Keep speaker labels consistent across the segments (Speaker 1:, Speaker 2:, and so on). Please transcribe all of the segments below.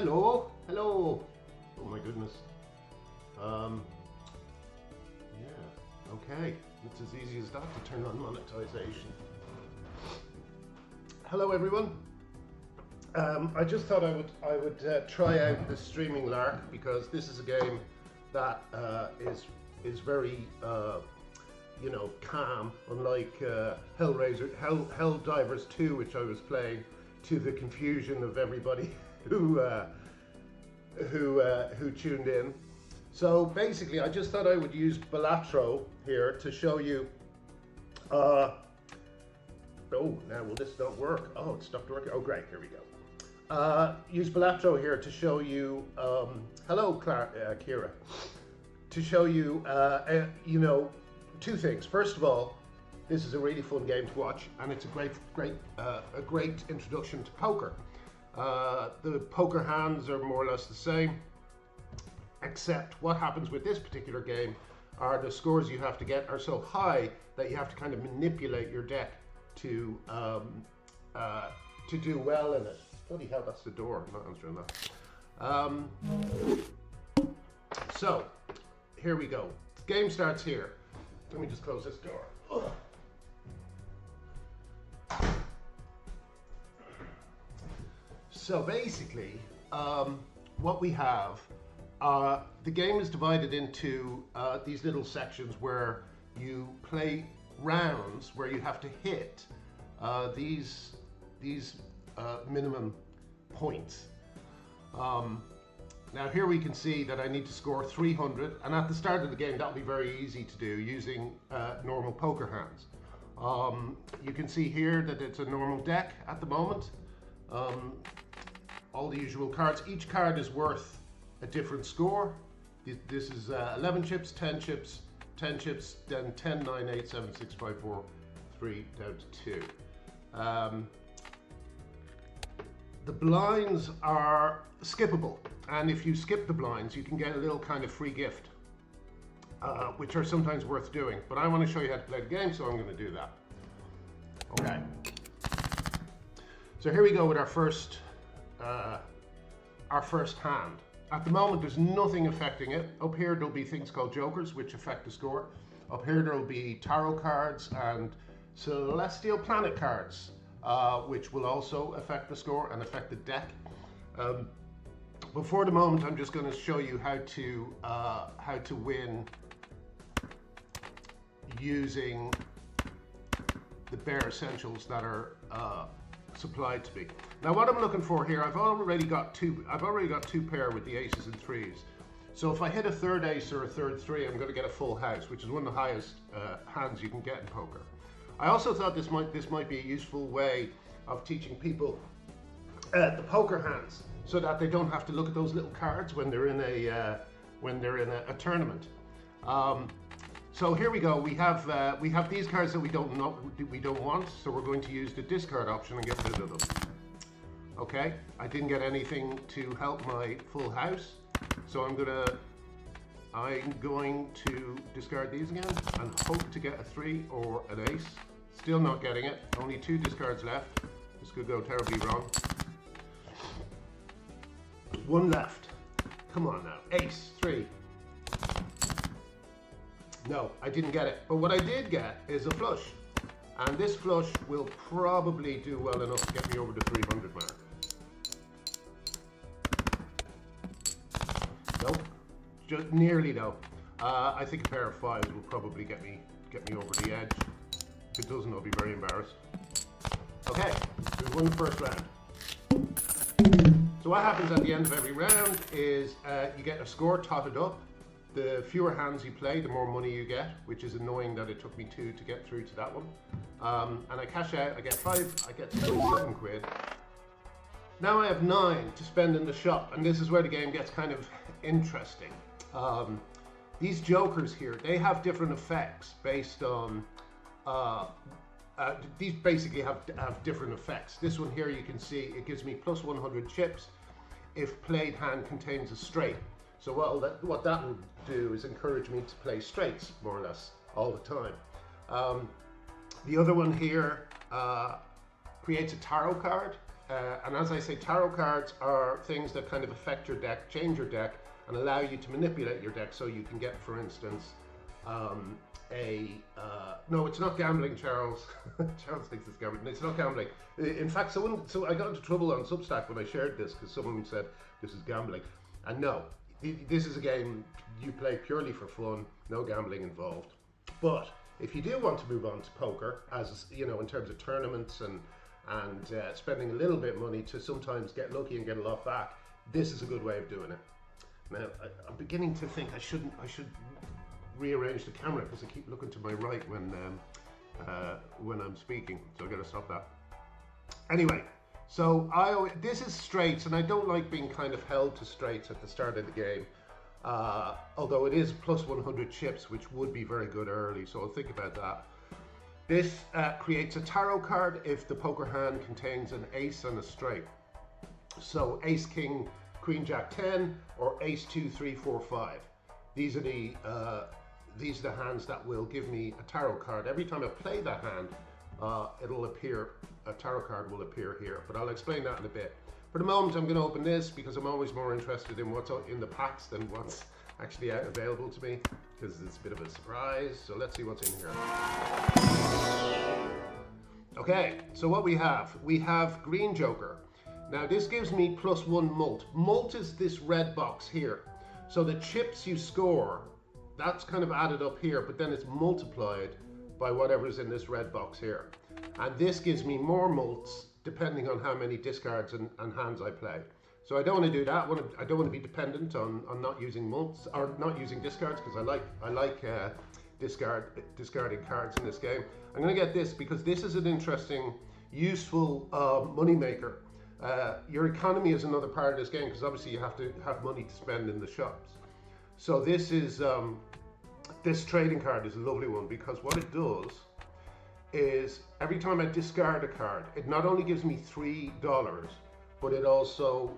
Speaker 1: Hello, hello. Oh my goodness. Yeah, okay. It's as easy as that to turn on monetization. Hello everyone. I just thought I would try out the streaming lark because this is a game that is very calm, unlike Helldivers 2, which I was playing to the confusion of everybody who tuned in. So basically, I just thought I would use Balatro here to show you. Oh, now will this not work? Oh, it stopped working. Oh, great. Here we go. Use Balatro here to show you. Hello, Kira. To show you, two things. First of all, this is a really fun game to watch, and it's a great introduction to poker. The poker hands are more or less the same, except what happens with this particular game are the scores you have to get are so high that you have to kind of manipulate your deck to do well in it. Bloody hell, that's the door. I'm not answering that. So here we go. Game starts here. Let me just close this door. Ugh. So basically, what we have, the game is divided into these little sections where you play rounds where you have to hit these minimum points. Now here we can see that I need to score 300, and at the start of the game that'll be very easy to do using normal poker hands. You can see here that it's a normal deck at the moment. All the usual cards. Each card is worth a different score. This is 11 chips, 10 chips, 10 chips, then 10, 9, 8, 7, 6, 5, 4, 3, down to 2. The blinds are skippable, and if you skip the blinds, you can get a little kind of free gift, which are sometimes worth doing. But I want to show you how to play the game, so I'm going to do that. Okay. So here we go with our first hand. At the moment, there's nothing affecting it. Up here, there'll be things called jokers, which affect the score. Up here, there'll be tarot cards and celestial planet cards, which will also affect the score and affect the deck. But for the moment, I'm just going to show you how to win using the bare essentials that are supplied to me. Now what I'm looking for here, I've already got two pair with the aces and threes. So if I hit a third ace or a third three, I'm going to get a full house, which is one of the highest hands you can get in poker. I also thought this might be a useful way of teaching people the poker hands, so that they don't have to look at those little cards when they're in a tournament. So here we go. We have these cards that we don't want, so we're going to use the discard option and get rid of them. Okay, I didn't get anything to help my full house, so I'm going to discard these again and hope to get a 3 or an ace. Still not getting it. Only 2 discards left. This could go terribly wrong. 1 left. Come on now. Ace, 3. No, I didn't get it. But what I did get is a flush. And this flush will probably do well enough to get me over the 300 mark. Nope. Just nearly though. I think a pair of 5s will probably get me over the edge. If it doesn't, I'll be very embarrassed. Okay, we've won the first round. So what happens at the end of every round is you get a score totted up. The fewer hands you play, the more money you get, which is annoying that it took me 2 to get through to that one. And I cash out, I get 5, I get 7 quid. Now I have 9 to spend in the shop, and this is where the game gets kind of interesting. These jokers here, they have different effects based on, these basically have different effects. This one here, you can see it gives me plus 100 chips if played hand contains a straight. So what that will do is encourage me to play straights more or less all the time. The other one here creates a tarot card, and as I say, tarot cards are things that kind of affect your deck, change your deck, and allow you to manipulate your deck. So you can get, for instance, no, it's not gambling, Charles. Charles thinks it's gambling. It's not gambling. In fact, so I got into trouble on Substack when I shared this because someone said this is gambling, and no, this is a game you play purely for fun, no gambling involved. But if you do want to move on to poker, as you know, in terms of tournaments and spending a little bit of money to sometimes get lucky and get a lot back, this is a good way of doing it. Now, I'm beginning to think I should rearrange the camera because I keep looking to my right when I'm speaking, so I got to stop that. Anyway, so this is straights, and I don't like being kind of held to straights at the start of the game. Although it is plus 100 chips, which would be very good early, so I'll think about that. This creates a tarot card if the poker hand contains an ace and a straight. So ace, king, queen, jack, 10, or ace, 2, 3, 4, 5. These are the hands that will give me a tarot card. Every time I play that hand, it'll appear, a tarot card will appear here, but I'll explain that in a bit. For the moment, I'm going to open this because I'm always more interested in what's in the packs than what's actually available to me, because it's a bit of a surprise. So let's see what's in here. Okay, so what we have green joker. Now this gives me plus 1 mult. Mult is this red box here. So the chips you score, that's kind of added up here, but then it's multiplied by whatever's in this red box here. And this gives me more mults depending on how many discards and hands I play. So I don't want to do that. I don't want to be dependent on not using mults or not using discards, because I like discarding cards in this game. I'm going to get this because this is an interesting, useful money maker. Your economy is another part of this game, because obviously you have to have money to spend in the shops. So this is this trading card is a lovely one, because what it does is every time I discard a card, it not only gives me $3, but it also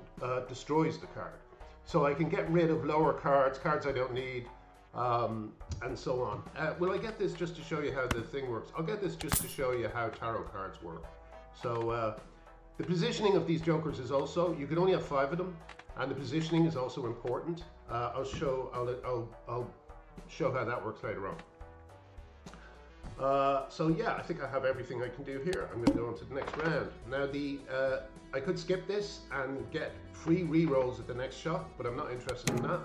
Speaker 1: destroys the card. So I can get rid of lower cards I don't need, and so on. Will I get this just to show you how the thing works? I'll get this just to show you how tarot cards work. So the positioning of these jokers is also, you can only have 5 of them, and the positioning is also important. I'll show how that works later on. So yeah, I think I have everything I can do here. I'm going to go on to the next round. Now I could skip this and get free re-rolls at the next shot, but I'm not interested in that.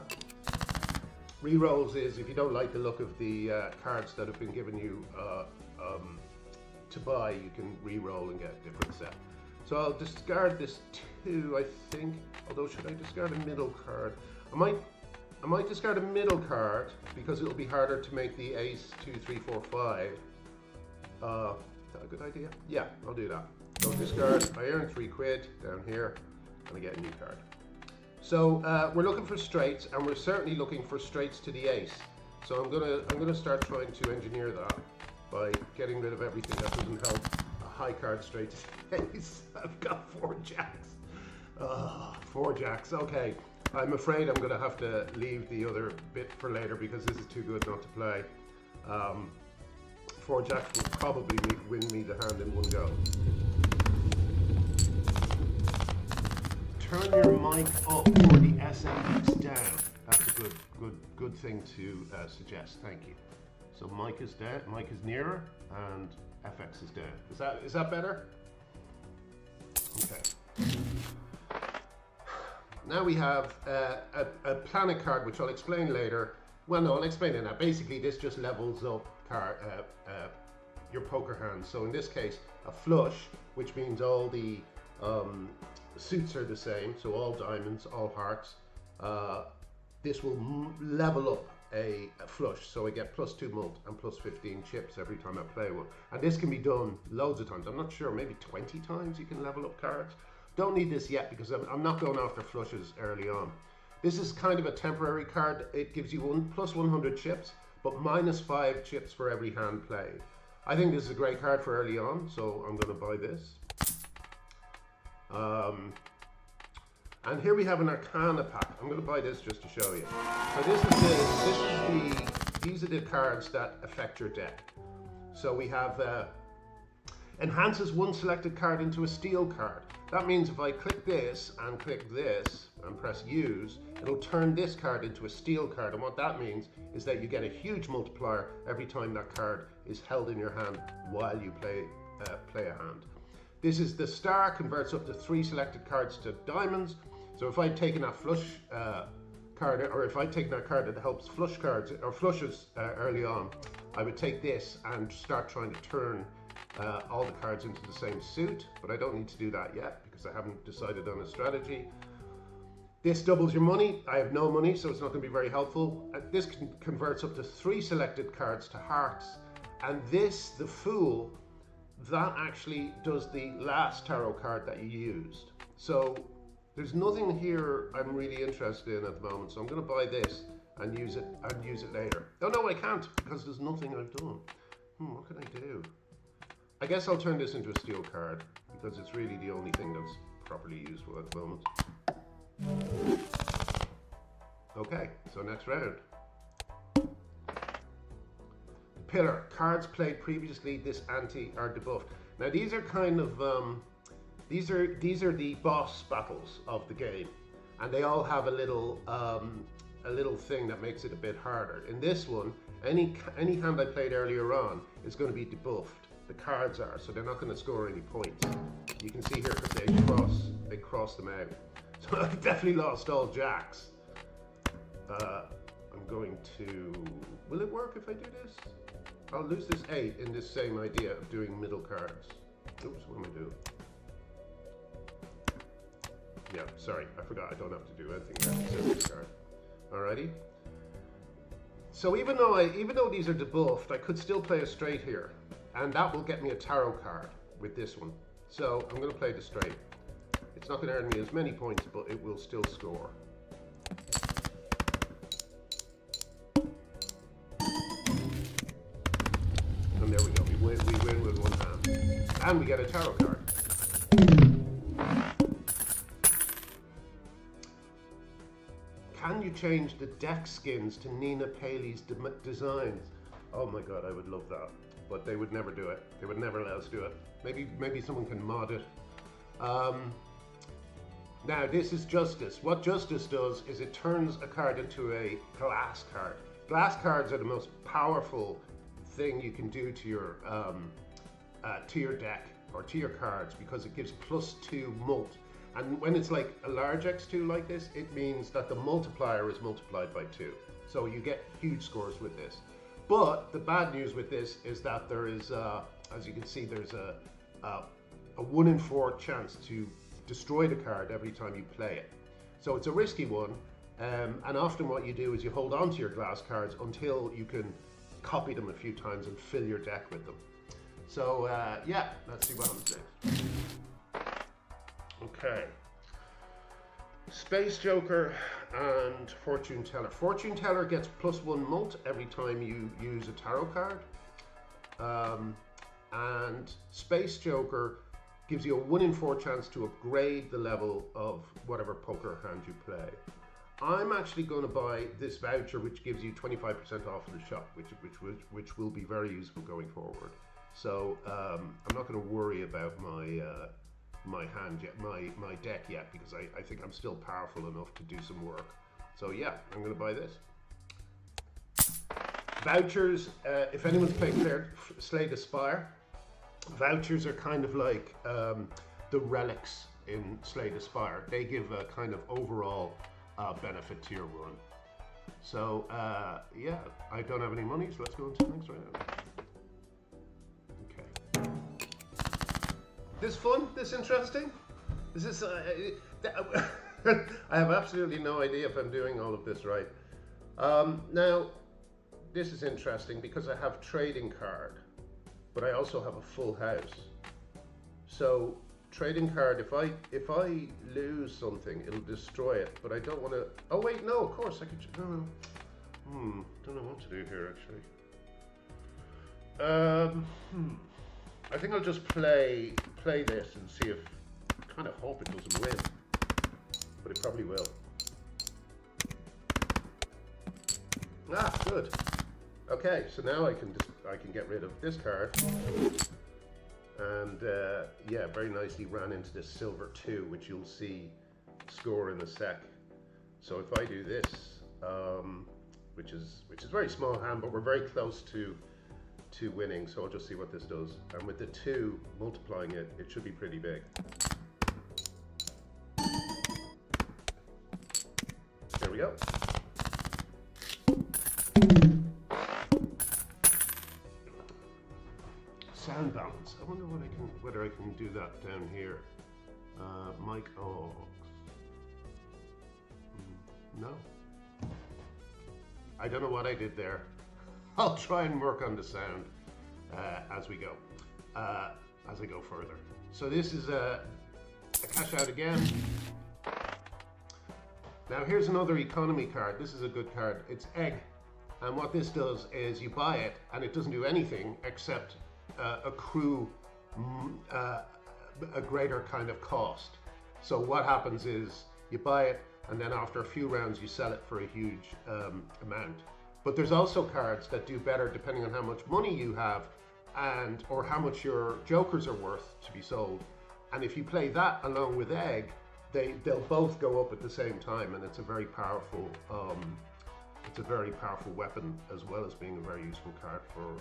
Speaker 1: Re-rolls is if you don't like the look of the cards that have been given you to buy, you can re-roll and get a different set. So I'll discard this 2, I think. Although, should I discard a middle card? I might discard a middle card because it'll be harder to make the ace, 2, 3, 4, 5. Is that a good idea? Yeah, I'll do that. So I earn 3 quid down here, and I get a new card. So we're looking for straights, and we're certainly looking for straights to the ace. So I'm gonna start trying to engineer that by getting rid of everything that doesn't help a high card straight to the ace. I've got 4 jacks. 4 jacks. Okay. I'm afraid I'm going to have to leave the other bit for later because this is too good not to play. 4 jacks will probably win me the hand in one go. Turn your mic up or the SMX down. That's a good thing to suggest. Thank you. So mic is down, mic is nearer, and FX is down. Is that better? Okay. Now we have a planet card, which I'll explain later. Well, no, I'll explain it now. Basically, this just levels up your poker hands. So in this case, a flush, which means all the suits are the same. So all diamonds, all hearts. This will level up a flush. So I get plus 2 mult and plus 15 chips every time I play one. And this can be done loads of times. I'm not sure, maybe 20 times you can level up cards. Don't need this yet because I'm not going after flushes early on. This is kind of a temporary card. It gives you plus 100 chips, but minus 5 chips for every hand played. I think this is a great card for early on, so I'm going to buy this. And here we have an Arcana pack. I'm going to buy this just to show you. So these are the cards that affect your deck. So we have enhances one selected card into a steel card. That means if I click this and click this and press use, it'll turn this card into a steel card. And what that means is that you get a huge multiplier every time that card is held in your hand while you play a hand. This is the star, converts up to 3 selected cards to diamonds. So if I'd taken that flush card, or if I'd taken that card that helps flush cards or flushes early on, I would take this and start trying to turn all the cards into the same suit, but I don't need to do that yet because I haven't decided on a strategy. This doubles your money. I have no money, so it's not going to be very helpful. This converts up to 3 selected cards to hearts, and this, the Fool, that actually does the last tarot card that you used. So there's nothing here I'm really interested in at the moment, so I'm going to buy this and use it later. Oh no, I can't, because there's nothing I've done. What can I do? I guess I'll turn this into a steel card because it's really the only thing that's properly useful at the moment. Okay, so next round. Pillar. Cards played previously this ante are debuffed. Now these are kind of these are the boss battles of the game, and they all have a little thing that makes it a bit harder. In this one, any hand I played earlier on is going to be debuffed. The cards are, so they're not going to score any points. You can see here because they cross them out. So I've definitely lost all jacks. I'm going to, will it work if I do this? I'll lose this 8 in this same idea of doing middle cards. Oops, what am I doing? Yeah, sorry, I forgot I don't have to do anything there. This card. Alrighty. So even though these are debuffed, I could still play a straight here. And that will get me a tarot card with this one. So I'm going to play the straight. It's not going to earn me as many points, but it will still score. And there we go. We win with one hand. And we get a tarot card. Can you change the deck skins to Nina Paley's designs? Oh my god, I would love that. But they would never do it. They would never let us do it. Maybe someone can mod it. Now this is Justice. What Justice does is it turns a card into a glass card. Glass cards are the most powerful thing you can do to your deck or to your cards because it gives +2 mult. And when it's like a large X2 like this, it means that the multiplier is multiplied by 2. So you get huge scores with this. But the bad news with this is that there is, as you can see, there's a 1 in 4 chance to destroy the card every time you play it. So it's a risky one, and often what you do is you hold on to your glass cards until you can copy them a few times and fill your deck with them. So yeah, let's see what happens next. Okay. Space Joker and Fortune Teller. Fortune Teller gets +1 mult every time you use a tarot card. And Space Joker gives you a 1 in 4 chance to upgrade the level of whatever poker hand you play. I'm actually going to buy this voucher, which gives you 25% off of the shop, which will be very useful going forward. So I'm not going to worry about my hand yet, my deck yet, because I think I'm still powerful enough to do some work. So yeah, I'm going to buy this. Vouchers, if anyone's played Slay the Spire, vouchers are kind of like the relics in Slay the Spire. They give a kind of overall benefit to your run. So yeah, I don't have any money, so let's go into the next round. Okay. This fun? This interesting? This is I have absolutely no idea if I'm doing all of this right. Now, this is interesting because I have trading card, but I also have a full house. So trading card, if I lose something, it'll destroy it, but I don't want to. Oh wait, no, of course I could. No. Don't know what to do here actually. I think I'll just play this and see if. Kind of hope it doesn't win, but it probably will. Ah, good. Okay, so now I can get rid of this card, and yeah, very nicely ran into this silver 2, which you'll see score in a sec. So if I do this, which is very small hand, but we're very close to winning, so I'll just see what this does. And with the 2 multiplying it, it should be pretty big. There we go. Sound balance. I wonder what whether I can do that down here. Mic aux. No. I don't know what I did there. I'll try and work on the sound as we go, as I go further. So this is a cash out again. Now here's another economy card. This is a good card. It's Egg. And what this does is you buy it and it doesn't do anything except accrue a greater kind of cost. So what happens is you buy it and then after a few rounds you sell it for a huge amount. But there's also cards that do better depending on how much money you have and or how much your jokers are worth to be sold. And if you play that along with Egg, they'll both go up at the same time, and it's a very powerful weapon as well as being a very useful card for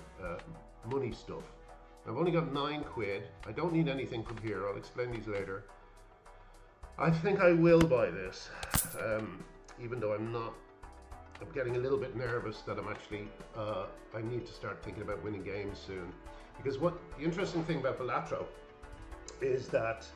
Speaker 1: money stuff. I've only got 9 quid. I don't need anything from here. I'll explain these later. I think I will buy this, even though I'm getting a little bit nervous that I'm actually, I need to start thinking about winning games soon. Because what the interesting thing about Balatro is that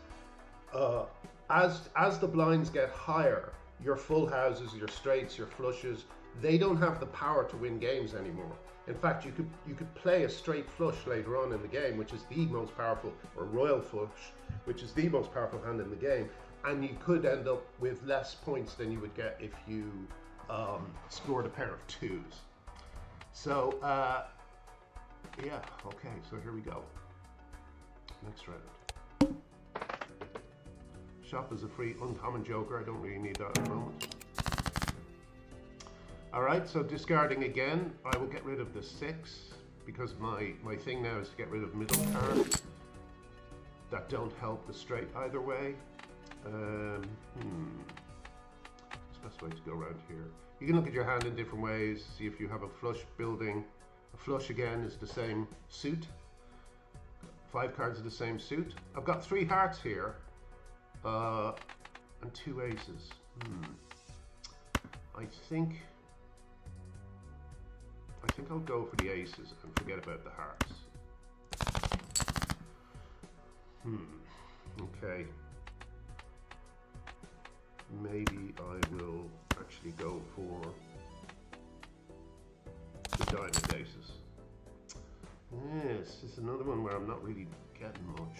Speaker 1: as the blinds get higher, your full houses, your straights, your flushes, they don't have the power to win games anymore. In fact, you could play a straight flush later on in the game, which is the most powerful, or royal flush, which is the most powerful hand in the game, and you could end up with less points than you would get if you scored a pair of 2s. So yeah, okay, so here we go. Next round. Shop is a free uncommon joker. I don't really need that at the moment. Alright, so discarding again, I will get rid of the 6 because my thing now is to get rid of middle cards that don't help the straight either way. What's the best way to go around here? You can look at your hand in different ways, see if you have a flush building. A flush again is the same suit. 5 cards of the same suit. I've got 3 hearts here. And 2 aces. I think I'll go for the aces and forget about the hearts. Okay. Maybe I will actually go for the diamond aces. Yes, this is another one where I'm not really getting much.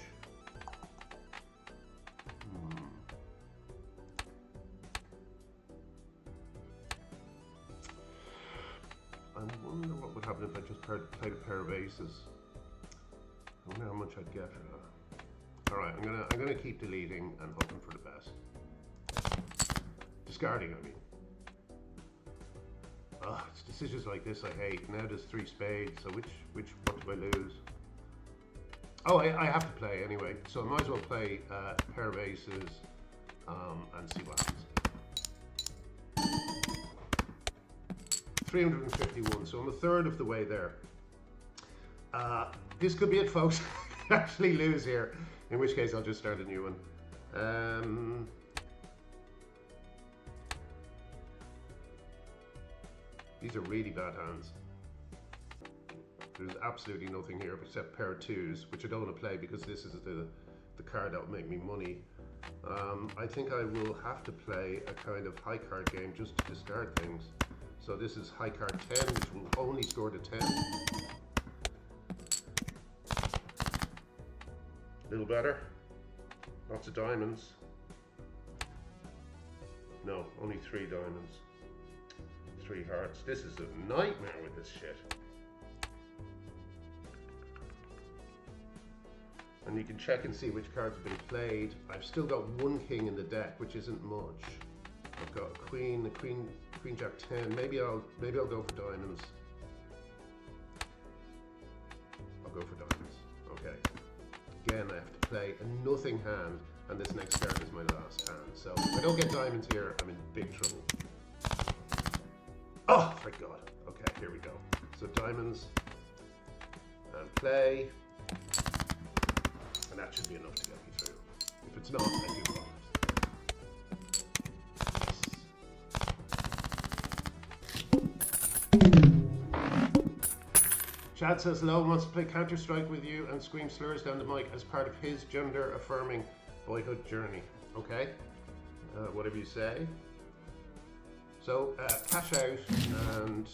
Speaker 1: I wonder what would happen if I just played a pair of aces. I wonder how much I'd get for that. Alright, I'm gonna keep deleting and hoping for the best. Discarding, I mean. It's decisions like this I hate. Now there's 3 spades, so what do I lose? Oh, I have to play anyway, so I might as well play a pair of aces and see what happens. 351, so I'm a third of the way there. This could be it, folks. I could actually lose here, in which case I'll just start a new one. These are really bad hands. There's absolutely nothing here except a pair of 2s, which I don't want to play because this is the card that will make me money. I think I will have to play a kind of high card game just to discard things. So this is high card 10, which will only score to 10. A little better. Lots of diamonds. No, only 3 diamonds. 3 hearts. This is a nightmare with this shit. And you can check and see which cards have been played. I've still got 1 king in the deck, which isn't much. I've got a queen, queen jack 10. Maybe I'll go for diamonds. I'll go for diamonds. Okay. again I have to play a nothing hand, and this next card is my last hand. So if I don't get diamonds here, I'm in big trouble. Oh, thank God. Okay, here we go. So diamonds and play, and that should be enough to get me through. If it's not, I do apologize. Chad says Lowe wants to play Counter-Strike with you and scream slurs down the mic as part of his gender-affirming boyhood journey. Okay? Whatever you say. So, cash out, and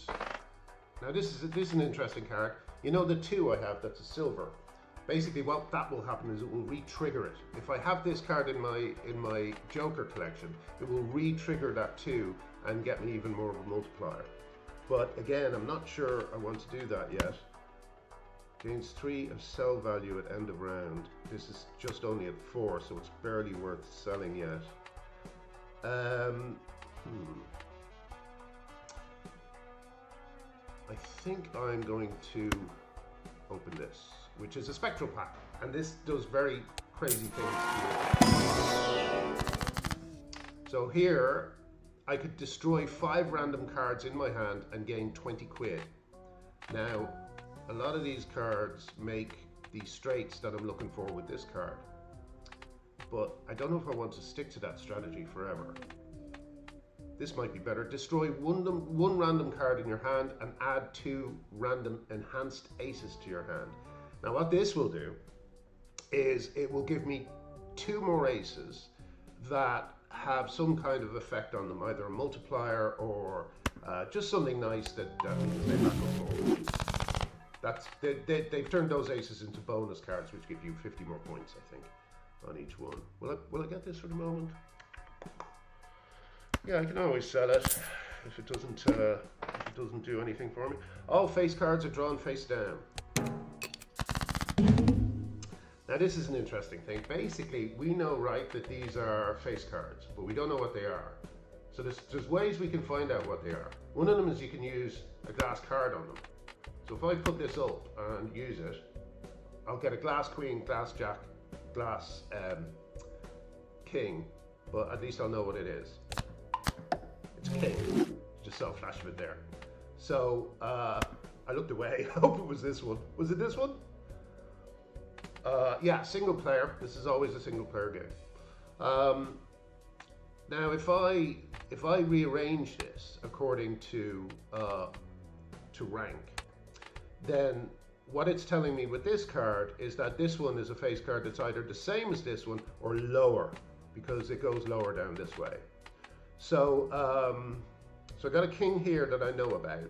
Speaker 1: now this is an interesting card. You know the 2 I have that's a silver. Basically what that will happen is it will re-trigger it. If I have this card in my Joker collection, it will re-trigger that 2 and get me even more of a multiplier. But again, I'm not sure I want to do that yet. Gains 3 of sell value at end of round. This is just only at 4, so it's barely worth selling yet. I think I'm going to open this, which is a Spectral pack, and this does very crazy things to you. So here, I could destroy 5 random cards in my hand and gain 20 quid. Now, a lot of these cards make the straights that I'm looking for with this card, but I don't know if I want to stick to that strategy forever. This might be better. Destroy one random card in your hand and add 2 random enhanced aces to your hand. Now what this will do is it will give me 2 more aces that have some kind of effect on them, either a multiplier or just something nice that means they back up forward. They've turned those aces into bonus cards, which give you 50 more points, I think, on each one. Will I get this for the moment? Yeah, I can always sell it if it doesn't do anything for me. All face cards are drawn face down. Now this is an interesting thing. Basically, we know, right, that these are face cards, but we don't know what they are. So there's ways we can find out what they are. One of them is you can use a glass card on them. So if I put this up and use it, I'll get a glass queen, glass jack, glass king, but at least I'll know what it is. It's king. Just saw a flash of it there. So I looked away. I hope it was this one. Was it this one? Yeah, single player. This is always a single player game. Now, if I rearrange this according to rank, then what it's telling me with this card is that this one is a face card that's either the same as this one or lower, because it goes lower down this way. So, so I got a king here that I know about.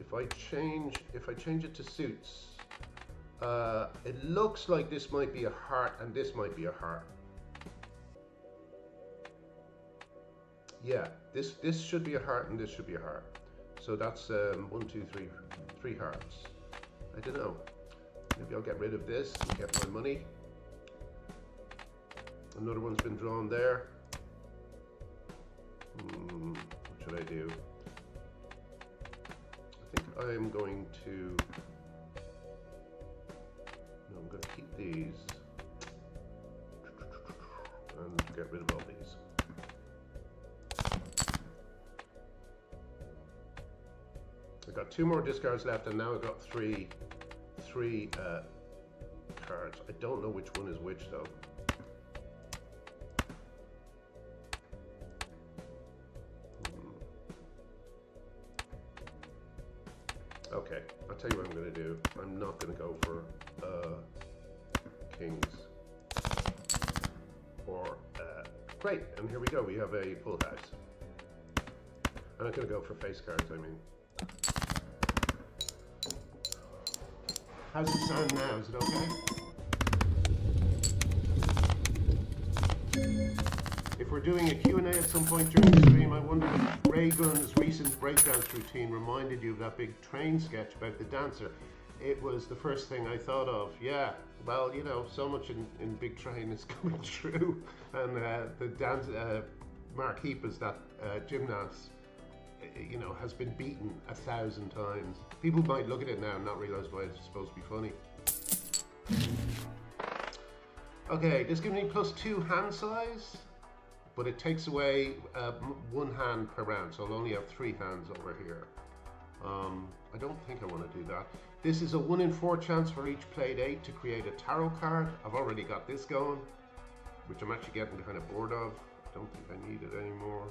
Speaker 1: If I change it to suits, it looks like this might be a heart and this might be a heart. Yeah, this should be a heart and this should be a heart. So that's 1, 2, 3 hearts. I don't know. Maybe I'll get rid of this and get my money. Another one's been drawn there. What should I do? I think I'm going to. No, I'm going to keep these and get rid of all these. I've got 2 more discards left, and now I've got three cards. I don't know which one is which though. Okay, I'll tell you what I'm going to do. I'm not going to go for kings or great, and here we go. We have a full house. I'm not going to go for face cards, I mean. How's it sound now? Is it okay? If we're doing a Q&A at some point during the stream, I wonder if Ray Gunn's recent breakdance routine reminded you of that big train sketch about the dancer. It was the first thing I thought of. Yeah, well, you know, so much in Big Train is coming true. And the dance, Mark Heap, that gymnast, you know, has been beaten 1,000 times. People might look at it now and not realize why it's supposed to be funny. Okay, this gives me +2 hand size, but it takes away 1 hand per round, so I'll only have 3 hands over here. I don't think I want to do that. This is a 1 in 4 chance for each played 8 to create a tarot card. I've already got this going, which I'm actually getting kind of bored of. I don't think I need it anymore.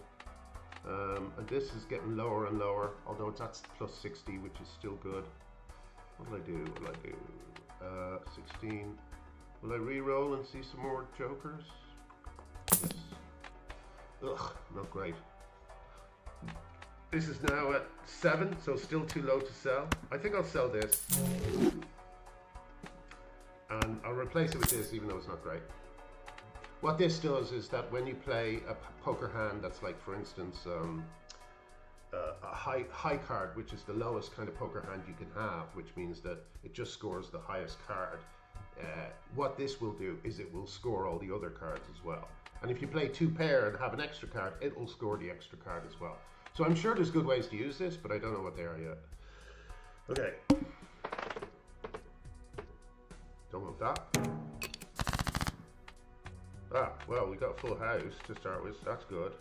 Speaker 1: And this is getting lower and lower, although that's +60, which is still good. What will I do? 16. Will I re-roll and see some more jokers? Yes. Ugh, not great. This is now at 7, so still too low to sell. I think I'll sell this. And I'll replace it with this, even though it's not great. What this does is that when you play a poker hand that's like, for instance, a high card, which is the lowest kind of poker hand you can have, which means that it just scores the highest card. What this will do is it will score all the other cards as well. And if you play 2 pair and have an extra card, it will score the extra card as well. So I'm sure there's good ways to use this, but I don't know what they are yet. Okay. Don't want that. Ah, well, we got a full house to start with, so that's good.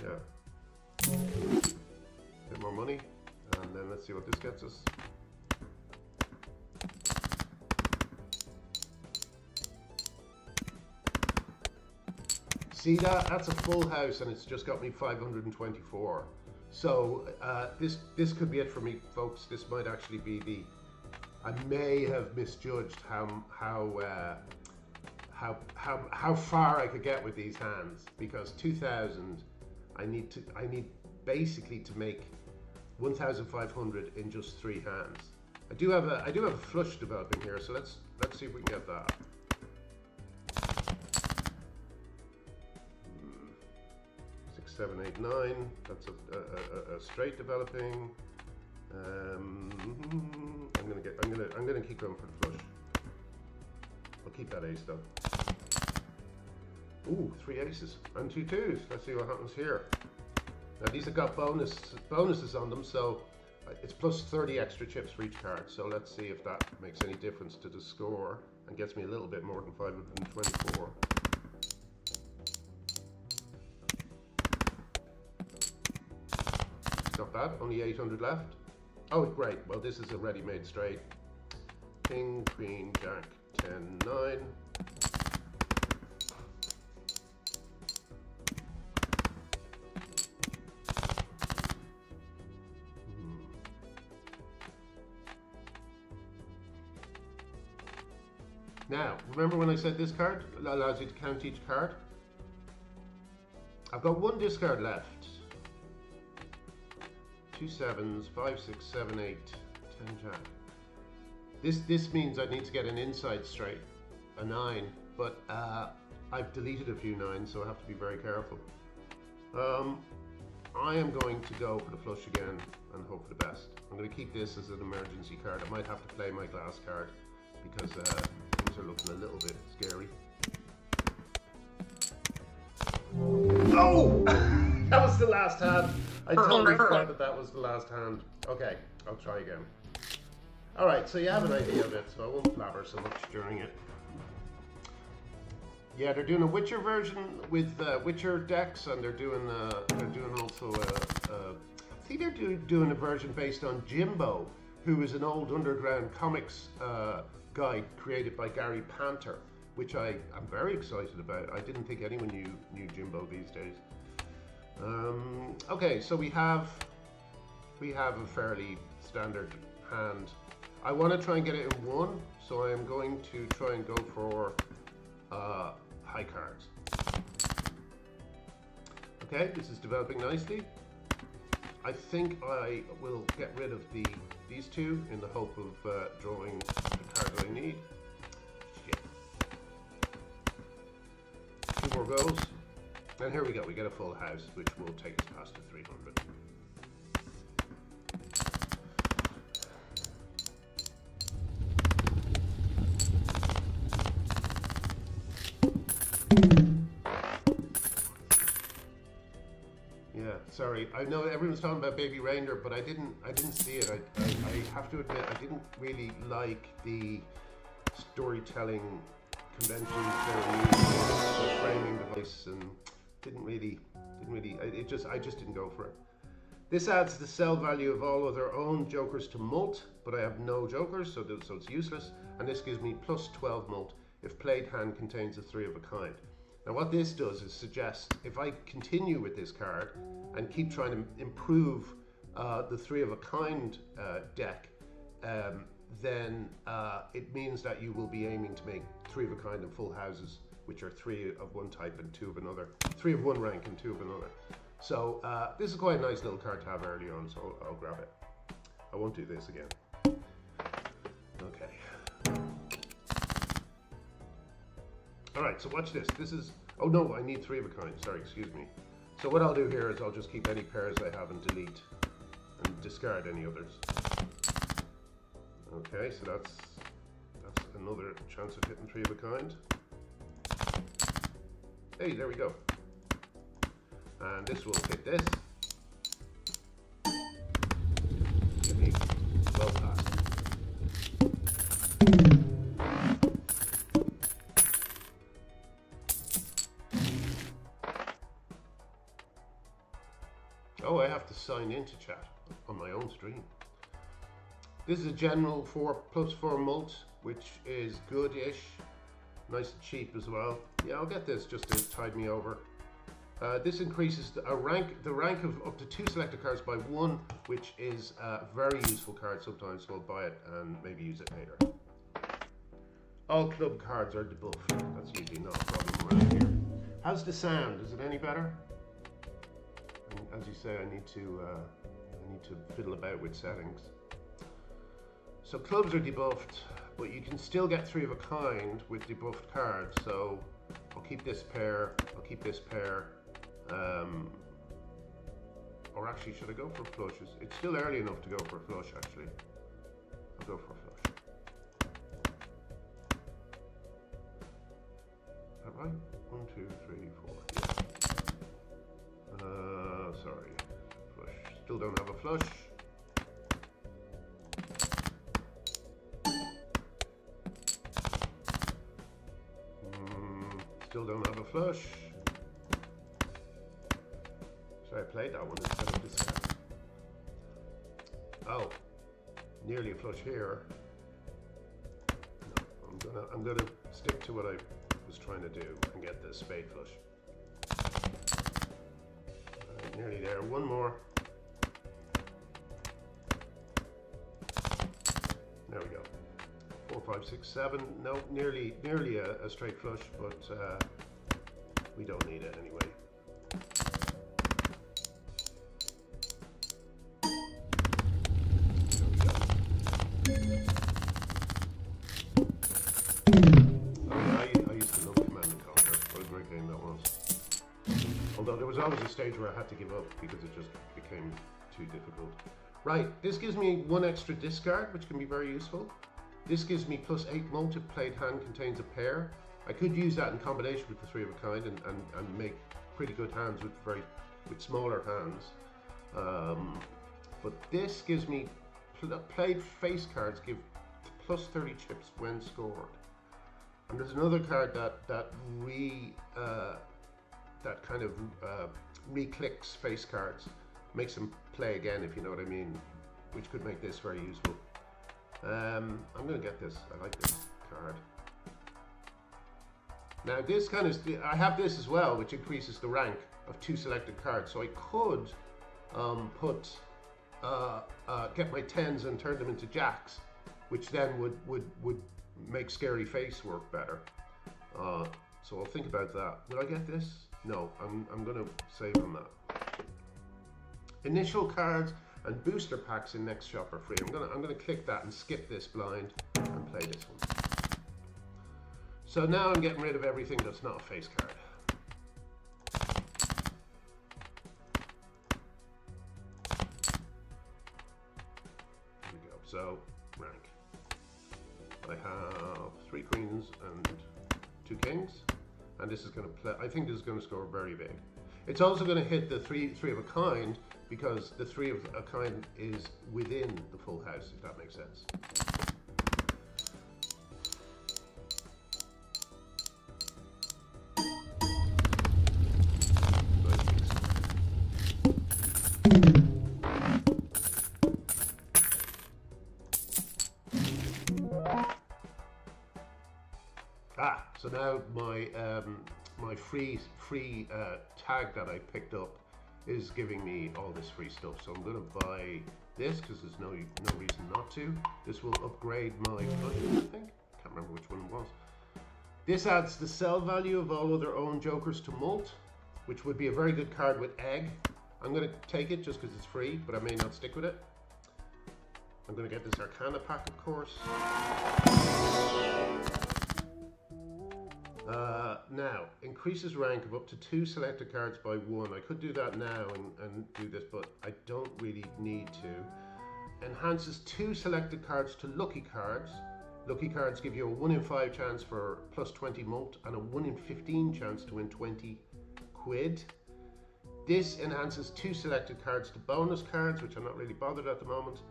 Speaker 1: Yeah. Bit more money, and then let's see what this gets us. See that? That's a full house, and it's just got me 524. So this could be it for me, folks. This might actually be the. I may have misjudged how far I could get with these hands, because 2,000, I need basically to make 1,500 in just 3 hands. I do have a flush developing here, so let's see if we can get that. 6, 7, 8, 9. That's a straight developing. I'm gonna keep going for the flush. I'll keep that ace though. Ooh, 3 aces and 2 twos. Let's see what happens here. Now these have got bonuses on them, so it's +30 extra chips for each card. So let's see if that makes any difference to the score and gets me a little bit more than 524. It's not bad, only 800 left. Oh, great. Well, this is a ready-made straight. King, queen, jack, 10, 9. Now, remember when I said this card allows you to count each card? I've got 1 discard left. 2 sevens, 5, 6, 7, 8, 10 jack. This means I need to get an inside straight, a 9, but I've deleted a few 9s, so I have to be very careful. I am going to go for the flush again and hope for the best. I'm going to keep this as an emergency card. I might have to play my glass card because things are looking a little bit scary. Oh! That was the last hand. I totally forgot that was the last hand. Okay, I'll try again. Alright, so you have an idea of it, so I won't blabber so much during it. Yeah, they're doing a Witcher version with Witcher decks, and they're doing also I think they're doing a version based on Jimbo, who is an old underground comics guide created by Gary Panter, which I'm very excited about. I didn't think anyone knew Jimbo these days. Okay, so we have a fairly standard hand. I want to try and get it in 1, so I am going to try and go for high cards. Okay, this is developing nicely. I think I will get rid of these 2 in the hope of drawing the card that I need. Shit. 2 more goes. And here we go, we get a full house, which will take us past the 300. Yeah, sorry. I know everyone's talking about Baby Reindeer, but I didn't see it. I have to admit, I didn't really like the storytelling conventions they're used for the framing device, and I just didn't go for it. This adds the sell value of all other owned jokers to mult, but I have no jokers, so it's useless. And this gives me plus 12 mult if played hand contains a 3 of a kind. Now what this does is suggest if I continue with this card and keep trying to improve the 3 of a kind deck, then it means that you will be aiming to make 3 of a kind and full houses, which are 3 of one type and 2 of another, 3 of one rank and 2 of another. So this is quite a nice little card to have early on, so I'll grab it. I won't do this again. Okay. All right, so watch this. This is, oh no, I need 3 of a kind, sorry, excuse me. So what I'll do here is I'll just keep any pairs I have and delete and discard any others. Okay, so that's another chance of hitting 3 of a kind. Hey, there we go. And this will hit this. Give me well past. Oh, I have to sign into chat on my own stream. This is a general +4 mult, which is good-ish. Nice and cheap as well. Yeah, I'll get this just to tide me over. This increases the rank of up to 2 selected cards by 1, which is a very useful card sometimes, so I'll buy it and maybe use it later. All club cards are debuffed. That's usually not a problem around here. How's the sound? Is it any better? And as you say, I need to fiddle about with settings. So clubs are debuffed, but you can still get 3 of a kind with debuffed cards. So I'll keep this pair. I'll keep this pair. Or actually, should I go for flushes? It's still early enough to go for a flush, actually. I'll go for a flush. Is that right? 1, 2, 3, 4. Yeah. Sorry. Flush. Still don't have a flush. Still don't have a flush. So I played that one instead of this guy. Oh, nearly a flush here. No, I'm gonna stick to what I was trying to do and get the spade flush. Right, nearly there. One more. There we go. 4, 5, 6, 7. No, nearly a straight flush, but we don't need it anyway. I used to love Command and Conquer. What a great game that was. Although there was always a stage where I had to give up because it just became too difficult. Right, this gives me 1 extra discard, which can be very useful. This gives me +8 mult if played hand contains a pair. I could use that in combination with the 3 of a kind and make pretty good hands with smaller hands. But this gives me played face cards give +30 chips when scored. And there's another card that kind of re-clicks face cards, makes them play again, if you know what I mean, which could make this very useful. I'm going to get this. I like this card. Now this kind of, I have this as well, which increases the rank of 2 selected cards. So I could get my 10s and turn them into jacks, which then would make scary face work better. So I'll think about that. Will I get this? No, I'm going to save on that. Initial cards and booster packs in next shop are free. I'm gonna click that and skip this blind and play this one. So now I'm getting rid of everything that's not a face card. Here we go. So rank. I have 3 queens and 2 kings, and this is going to play. I think this is going to score very big. It's also going to hit the three of a kind, because the 3 of a kind is within the full house, if that makes sense. now my free tag that I picked up is giving me all this free stuff. So I'm going to buy this because there's no reason not to. This will upgrade my budget, I think. Can't remember which one it was. This adds the sell value of all other own jokers to Molt, which would be a very good card with Egg. I'm going to take it just because it's free, but I may not stick with it. I'm going to get this Arcana pack, of course. Now, increases rank of up to 2 selected cards by 1. I could do that now and do this, but I don't really need to. Enhances 2 selected cards to lucky cards. Lucky cards give you a 1 in 5 chance for plus 20 Molt and a 1 in 15 chance to win 20 quid. This enhances 2 selected cards to bonus cards, which I'm not really bothered at the moment.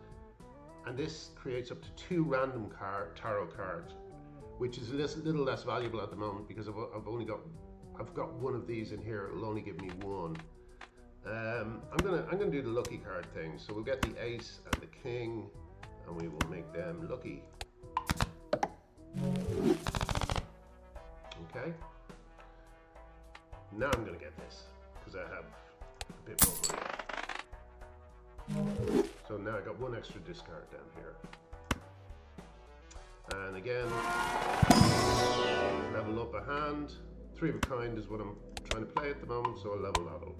Speaker 1: And this creates up to 2 random tarot cards, which is a little less valuable at the moment because I've got one of these in here. It'll only give me 1. I'm gonna do the lucky card thing. So we'll get the Ace and the King, and we will make them lucky. Okay. Now I'm gonna get this because I have a bit more money. So now I got 1 extra discard down here. And again, level up a hand. 3 of a kind is what I'm trying to play at the moment, so I'll level that up.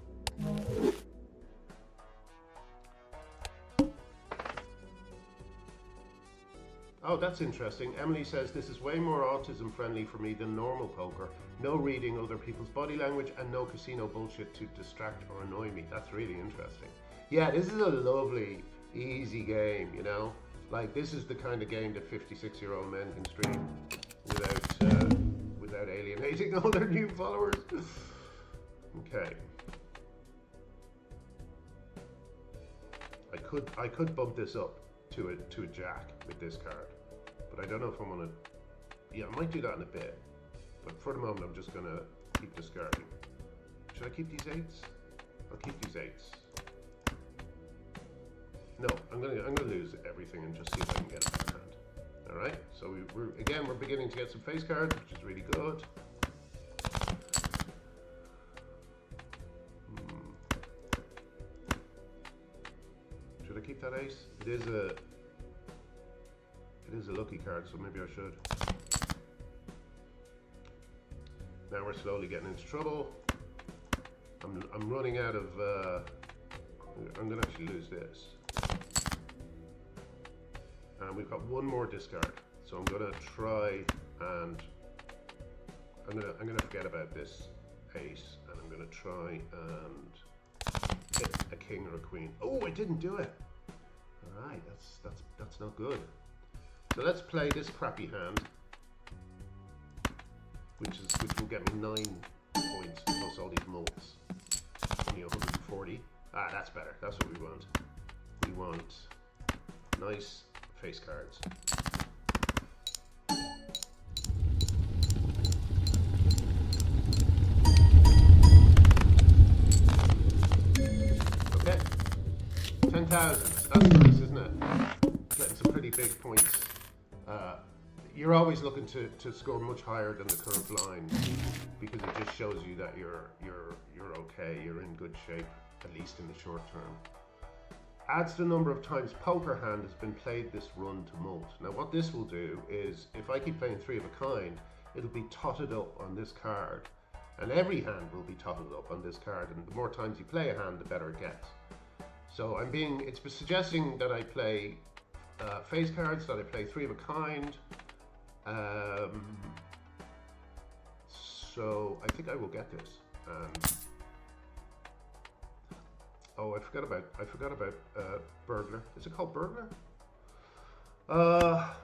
Speaker 1: Oh, that's interesting. Emily says this is way more autism friendly for me than normal poker. No reading other people's body language and no casino bullshit to distract or annoy me. That's really interesting. Yeah, this is a lovely, easy game, you know? Like, this is the kind of game that 56-year-old men can stream without alienating all their new followers. Okay. I could bump this up to a jack with this card, but I don't know if I want to. Yeah, I might do that in a bit, but for the moment I'm just gonna keep discarding. Should I keep these 8s? I'll keep these 8s. No, I'm gonna lose everything and just see if I can get a better hand. All right, so we're beginning to get some face cards, which is really good. Should I keep that Ace? It is a lucky card, so maybe I should. Now we're slowly getting into trouble. I'm running out of. I'm gonna actually lose this. And we've got 1 more discard, so I'm gonna try and I'm gonna forget about this Ace, and I'm gonna try and hit a King or a Queen. Oh, I didn't do it. All right, that's not good. So let's play this crappy hand, which will get me 9 points plus all these Molts. Only 140. Ah, that's better. That's what we want. We want nice face cards. Okay. 10,000. That's nice, isn't it? Getting some pretty big points. You're always looking to score much higher than the current line because it just shows you that you're okay. You're in good shape, at least in the short term. Adds the number of times poker hand has been played this run to Molt. Now what this will do is, if I keep playing 3 of a kind, it'll be totted up on this card, and every hand will be totted up on this card, and the more times you play a hand, the better it gets. So it's suggesting that I play face cards, that I play 3 of a kind. So I think I will get this. Oh, I forgot about Burglar. Is it called Burglar?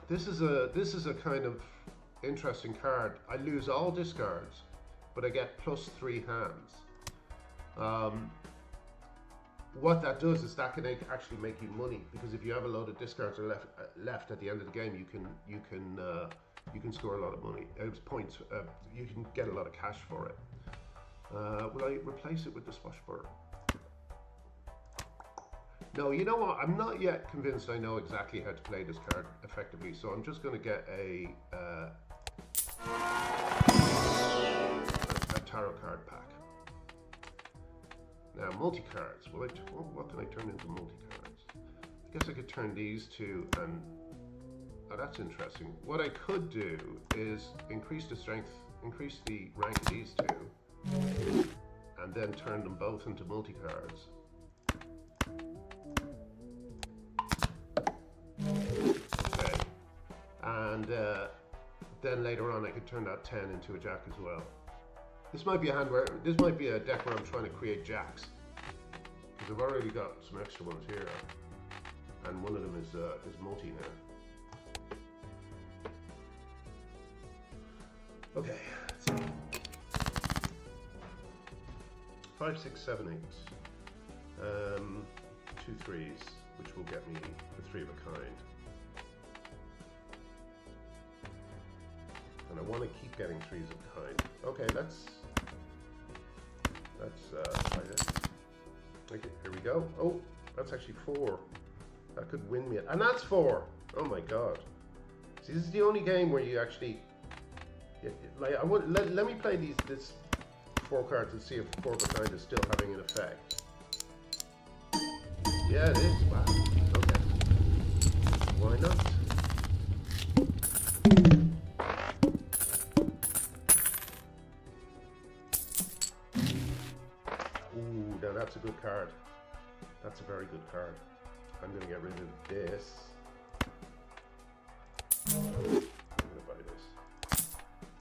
Speaker 1: This is a kind of interesting card. I lose all discards, but I get plus 3 hands. What that does is that can actually make you money, because if you have a load of discards left at the end of the game, you can score a lot of money. Points. You can get a lot of cash for it. Will I replace it with the Swashbuckler? No, you know what? I'm not yet convinced I know exactly how to play this card effectively, so I'm just going to get a tarot card pack. Now, multi-cards. Well, what can I turn into multi-cards? I guess I could turn these two and... Oh, that's interesting. What I could do is increase the strength, increase the rank of these two, and then turn them both into multi-cards. Okay. And then later on I could turn that 10 into a jack as well. This might be a hand where this might be a deck where I'm trying to create jacks, because I've already got some extra ones here, and one of them is multi now. Okay, let's see. 5, 6, 7, 8. 2 threes, which will get me the 3 of a kind. And I want to keep getting 3s of a kind. Okay, that's try this. Okay, here we go. Oh, that's actually 4. That could win me, and that's 4. Oh my god! See, this is the only game where you actually, like, let me play this 4 cards and see if 4 of a kind is still having an effect. Yeah, it is. Wow. Okay. Why not? Ooh, now that's a good card. That's a very good card. I'm going to get rid of this. I'm going to buy this.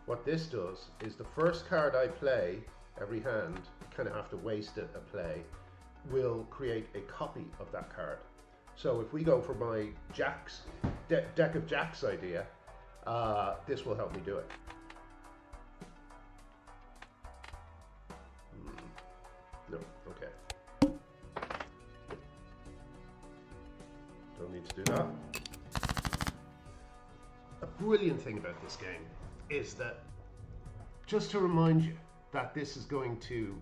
Speaker 1: What this does is the first card I play, every hand, kind of have to waste a play, will create a copy of that card. So if we go for my jacks, deck of jacks idea, this will help me do it. No, okay. Don't need to do that. A brilliant thing about this game is that, just to remind you that this is going to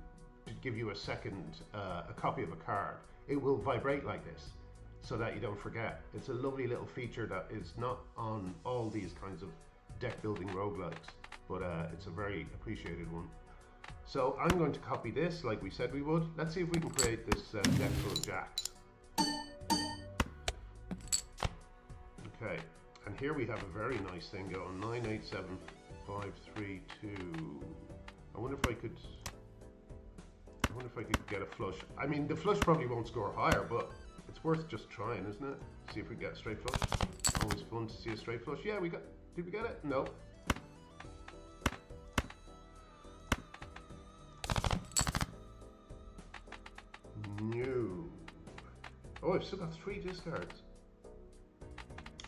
Speaker 1: give you a second, a copy of a card, it will vibrate like this so that you don't forget. It's a lovely little feature that is not on all these kinds of deck building roguelikes, but it's a very appreciated one. So I'm going to copy this like we said we would. Let's see if we can create this deck full of jacks. Okay, and here we have a very nice thing going. 9, 8, 7, 5, 3, 2. I wonder if I could get a flush. I mean, the flush probably won't score higher, but it's worth just trying, isn't it? See if we get a straight flush. Always fun to see a straight flush. Yeah, did we get it? No. No. Oh, I've still got 3 discards.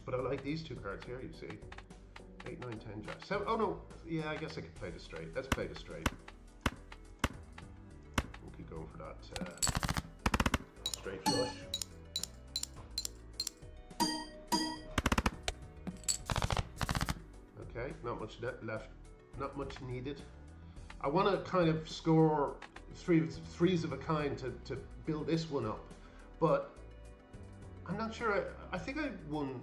Speaker 1: But I like these 2 cards here, you see. 8, 9, 10, jack. 7. Oh no. Yeah, I guess I could play the straight. Let's play the straight. We'll keep going for that straight flush. Okay, not much left. Not much needed. I want to kind of score threes of a kind to build this one up, but I'm not sure. I think I won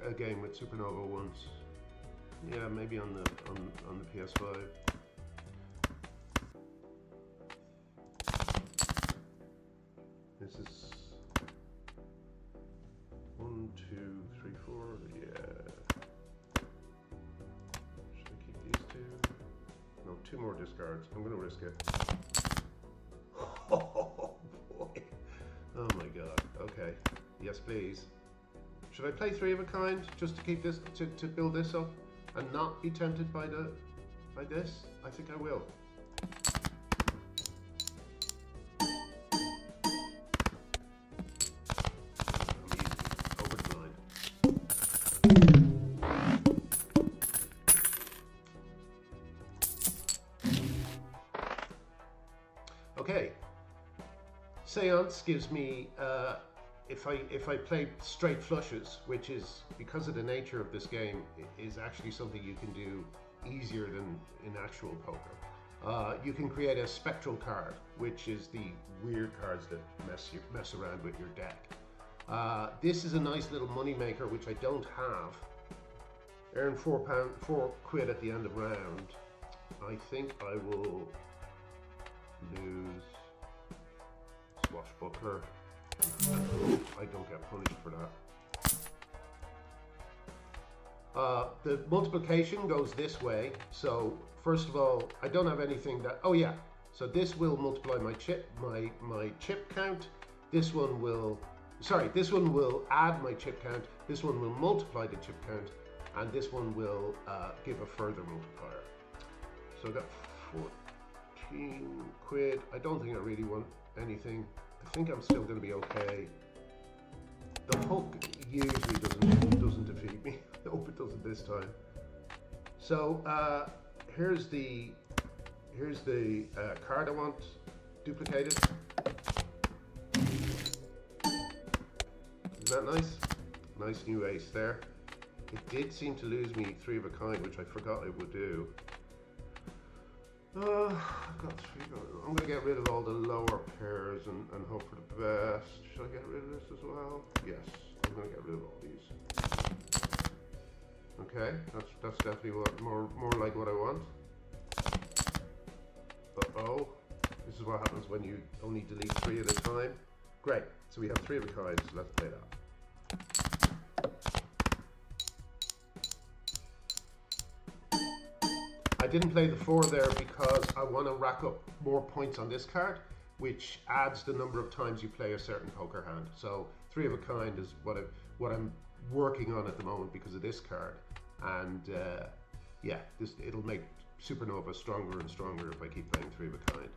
Speaker 1: a game with Supernova once. Yeah, maybe on the PS5. This is 1, 2, 3, 4. Yeah. Should I keep these 2? No, 2 more discards. I'm gonna risk it. Oh boy! Oh my god. Okay. Yes, please. Should I play 3 of a kind just to keep this to build this up and not be tempted by this? I think I will. Over the line. Okay. Seance gives me if I play straight flushes, which is, because of the nature of this game, is actually something you can do easier than in actual poker. You can create a spectral card, which is the weird cards that mess around with your deck. This is a nice little money maker, which I don't have. Earn £4 at the end of round. I think I will marker. I don't get punished for that. The multiplication goes this way. So first of all, I don't have anything that, oh yeah. So this will multiply my chip count. This one will, this one will add my chip count. This one will multiply the chip count. And this one will give a further multiplier. So I got 14 quid. I don't think I really want anything. I think I'm still going to be okay. The hook usually doesn't defeat me. I hope it doesn't this time. So here's the card I want duplicated. Isn't that nice? Nice new ace there. It did seem to lose me 3 of a kind, which I forgot it would do. I've got 3. I'm going to get rid of all the lower pairs and hope for the best. Should I get rid of this as well? Yes, I'm going to get rid of all these. Okay, that's definitely more like what I want. Uh-oh, this is what happens when you only delete 3 at a time. Great, so we have 3 of a kind, so let's play that. I didn't play the 4 there because I want to rack up more points on this card, which adds the number of times you play a certain poker hand. So 3 of a kind is what I'm working on at the moment because of this card, and yeah, it'll make Supernova stronger and stronger if I keep playing 3 of a kind.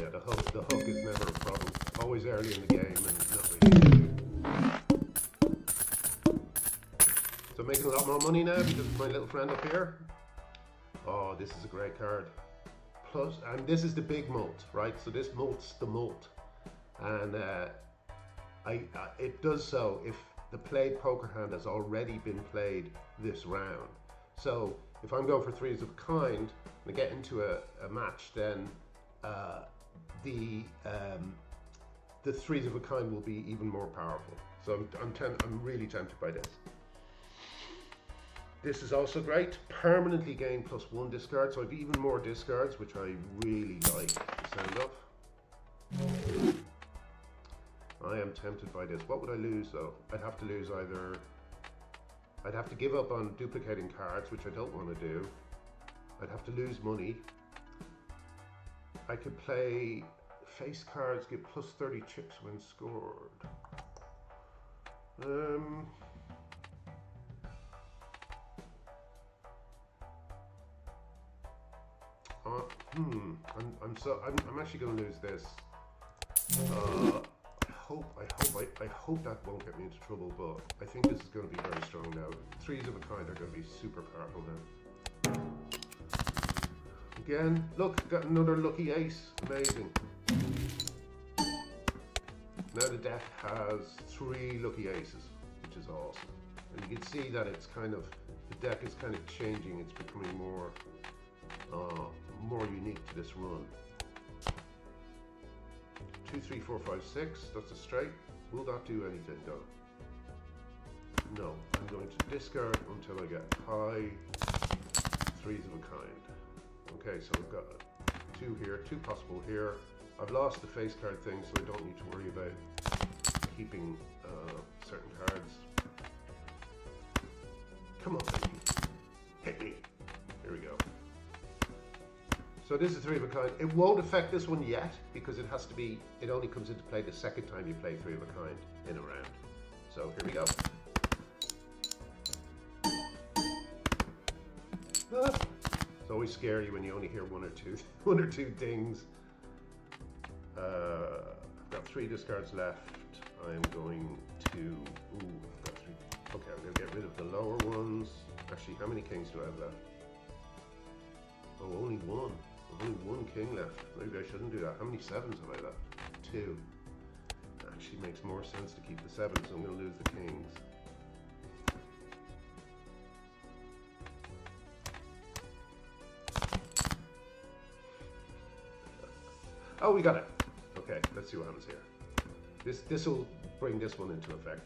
Speaker 1: Yeah, the hook is never a problem. Always early in the game and not really. So I'm making a lot more money now because of my little friend up here. Oh, this is a great card. Plus, and this is the big mult, right? So this mult's the mult, and it does so if the played poker hand has already been played this round. So if I'm going for 3s of a kind and I get into a match, then the 3s of a kind will be even more powerful. So I'm really tempted by this. This is also great. Permanently gain +1 discard, so I have even more discards, which I really like the sound of. I am tempted by this. What would I lose though? I'd have to lose I'd have to give up on duplicating cards, which I don't want to do. I'd have to lose money. I could play face cards, give +30 chips when scored. I'm actually going to lose this. I hope that won't get me into trouble, but I think this is going to be very strong now. 3s of a kind are going to be super powerful now. Again, look, got another lucky ace. Amazing. Now the deck has 3 lucky aces, which is awesome. And you can see that it's kind of, the deck is kind of changing. It's becoming more unique to this run. 2, 3, 4, 5, 6. That's a straight. Will that do anything though? No. I'm going to discard until I get high 3s of a kind. Okay, so we've got 2 here, 2 possible here. I've lost the face card thing, so I don't need to worry about keeping certain cards. Come on, baby. Hit me. Here we go. So this is 3 of a kind. It won't affect this one yet because it has to be, it only comes into play the second time you play 3 of a kind in a round. So here we go. It's always scary when you only hear one or two dings. I've got 3 discards left. I'm going to, I've got 3. Okay, I'm going to get rid of the lower ones. Actually, how many kings do I have left? Oh, only 1. Only 1 king left. Maybe I shouldn't do that. How many 7s have I left? 2. Actually makes more sense to keep the 7s, so I'm going to lose the kings. Oh, we got it. Okay, let's see what happens here. This will bring this one into effect.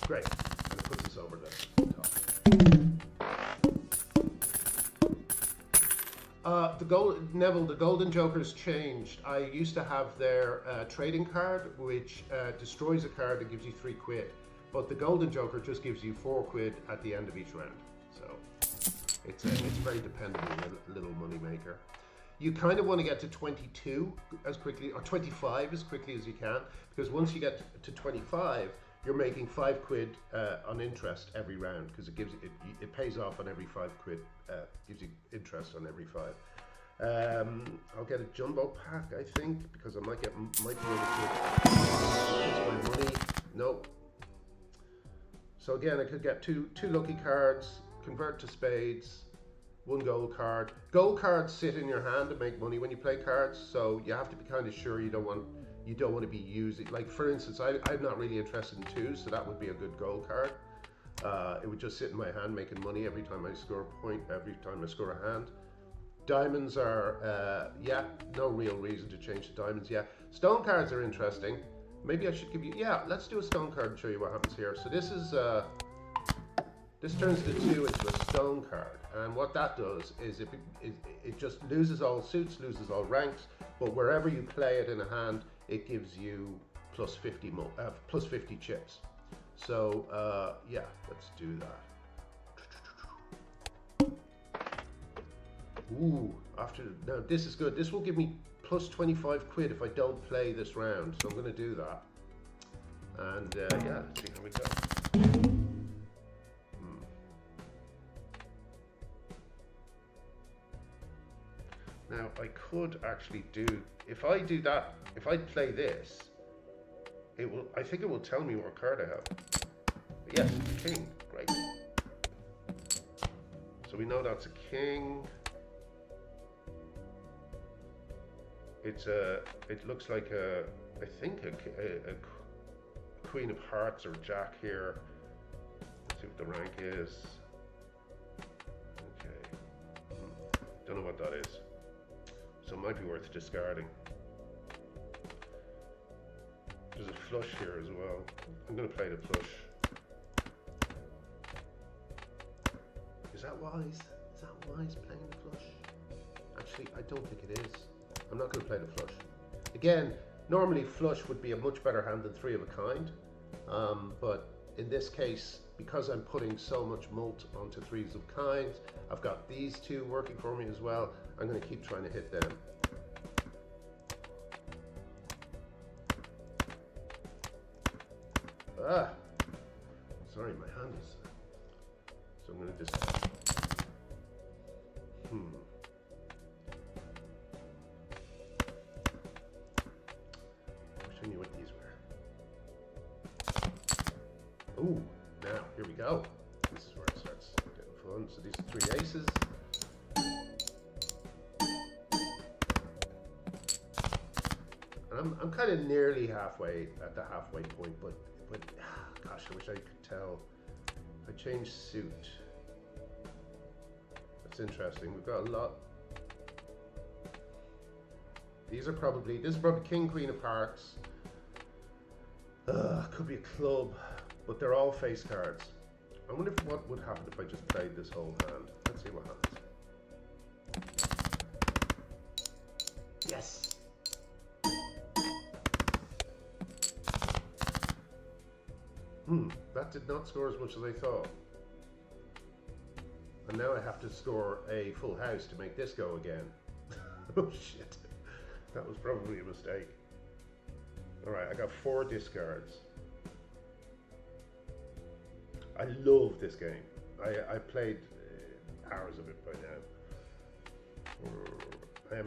Speaker 1: Great. And it puts us over the top. Neville, the Golden Joker's changed. I used to have their trading card, which destroys a card that gives you 3 quid. But the Golden Joker just gives you 4 quid at the end of each round. So it's a very dependable little money maker. You kind of want to get to 22 as quickly, or 25 as quickly as you can, because once you get to 25, you're making 5 quid on interest every round, because it pays off on every 5 quid, gives you interest on every 5. I'll get a jumbo pack, I think, because I might be able to my money. Nope. So again, I could get two lucky cards, convert to spades, 1 gold card. Gold cards sit in your hand to make money when you play cards, so you have to be kind of sure you don't want to be using, like for instance, I'm not really interested in 2s, so that would be a good gold card. It would just sit in my hand making money every time I score a point, every time I score a hand. Diamonds are, yeah, no real reason to change the diamonds, yeah. Stone cards are interesting. Maybe I should give you, yeah, let's do a stone card and show you what happens here. So this is, this turns the 2 into a stone card. And what that does is it just loses all suits, loses all ranks, but wherever you play it in a hand, it gives you plus 50 chips. So yeah, let's do that. Ooh, now this is good. This will give me plus 25 quid if I don't play this round. So I'm going to do that. And yeah, let's see how we go. Now I could actually do, if I do that, if I play this, I think it will tell me what card I have. Yes, king, great. So we know that's a king. It looks like I think a queen of hearts or jack here. Let's see what the rank is. Okay, don't know what that is. So it might be worth discarding. There's a flush here as well. I'm going to play the flush. Is that wise? Is that wise playing the flush? Actually, I don't think it is. I'm not going to play the flush. Again, normally flush would be a much better hand than 3 of a kind. But in this case, because I'm putting so much mult onto 3s of kind, I've got these 2 working for me as well. I'm going to keep trying to hit them. Ah, sorry, my hand is. So I'm going to just. I wish I knew what these were. Ooh, now here we go. This is where it starts getting fun. So these are 3 aces. I'm kind of nearly halfway at the halfway point, but gosh, I wish I could tell. I changed suit. That's interesting. We've got a lot. This is probably king, queen of hearts. Could be a club, but they're all face cards. I wonder what would happen if I just played this whole hand. Let's see what happens. Yes. That did not score as much as I thought. And now I have to score a full house to make this go again. Oh shit. That was probably a mistake. Alright, I got 4 discards. I love this game. I played hours of it by now.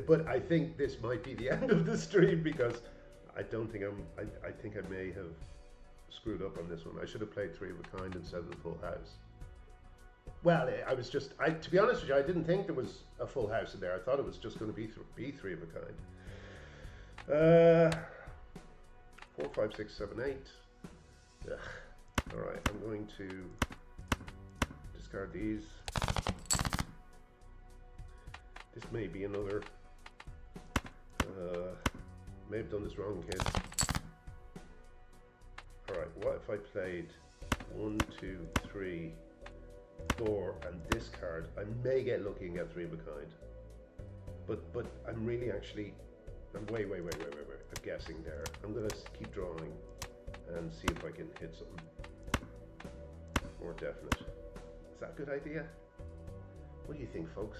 Speaker 1: But I think this might be the end of the stream because I don't think I think I may have screwed up on this one. I should have played 3 of a kind instead of the full house. Well, I was just, to be honest with you, I didn't think there was a full house in there. I thought it was just going to be 3 of a kind. 4, 5, 6, 7, 8. Ugh. All right, I'm going to discard these. This may be another. May have done this wrong, kids. Alright, what if I played 1, 2, 3, 4, and this card. I may get lucky and get 3 of a kind, but I'm really actually, I'm way guessing there. I'm gonna keep drawing and see if I can hit something more definite. Is that a good idea? What do you think, folks?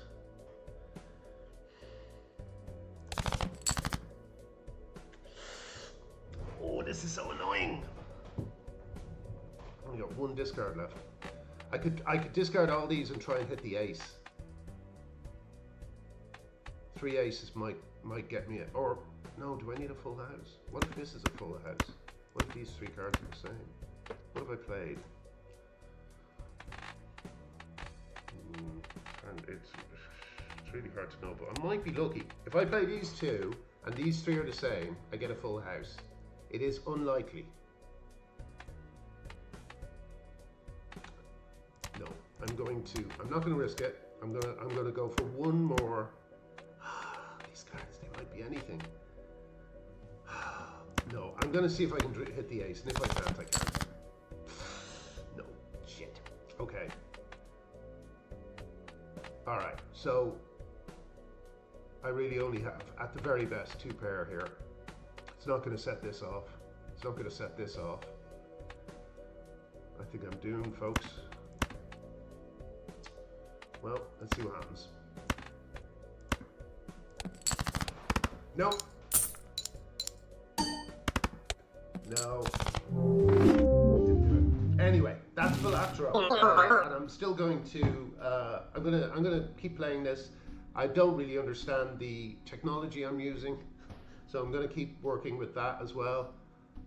Speaker 1: Oh, this is so annoying. Only got 1 discard left. I could discard all these and try and hit the ace. 3 aces might get me it. Or no, do I need a full house? What if this is a full house? What if these 3 cards are the same? What have I played? And it's really hard to know, but I might be lucky. If I play these 2 and these 3 are the same, I get a full house. It is unlikely. No, I'm not gonna risk it. I'm gonna go for 1 more. These cards, they might be anything. No, I'm gonna see if I can hit the ace, and if I can't, I can't. No, shit. Okay. All right, so I really only have, at the very best, 2 pair here. It's not going to set this off. It's not going to set this off. I think I'm doomed, folks. Well, let's see what happens. No. No. Didn't do it. Anyway, that's Balatro, and I'm still going to. I'm gonna keep playing this. I don't really understand the technology I'm using, so I'm gonna keep working with that as well.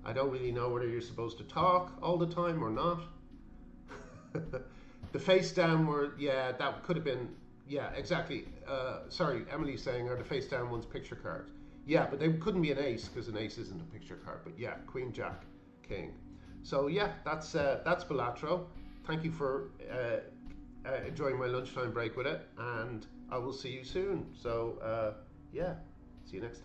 Speaker 1: I don't really know whether you're supposed to talk all the time or not. The face down were, yeah, that could have been, yeah, exactly. Sorry, Emily's saying, are the face down ones picture cards? Yeah, but they couldn't be an ace because an ace isn't a picture card. But yeah, Queen, Jack, King. So yeah, that's Balatro. Thank you for enjoying my lunchtime break with it, and I will see you soon. So yeah, see you next time.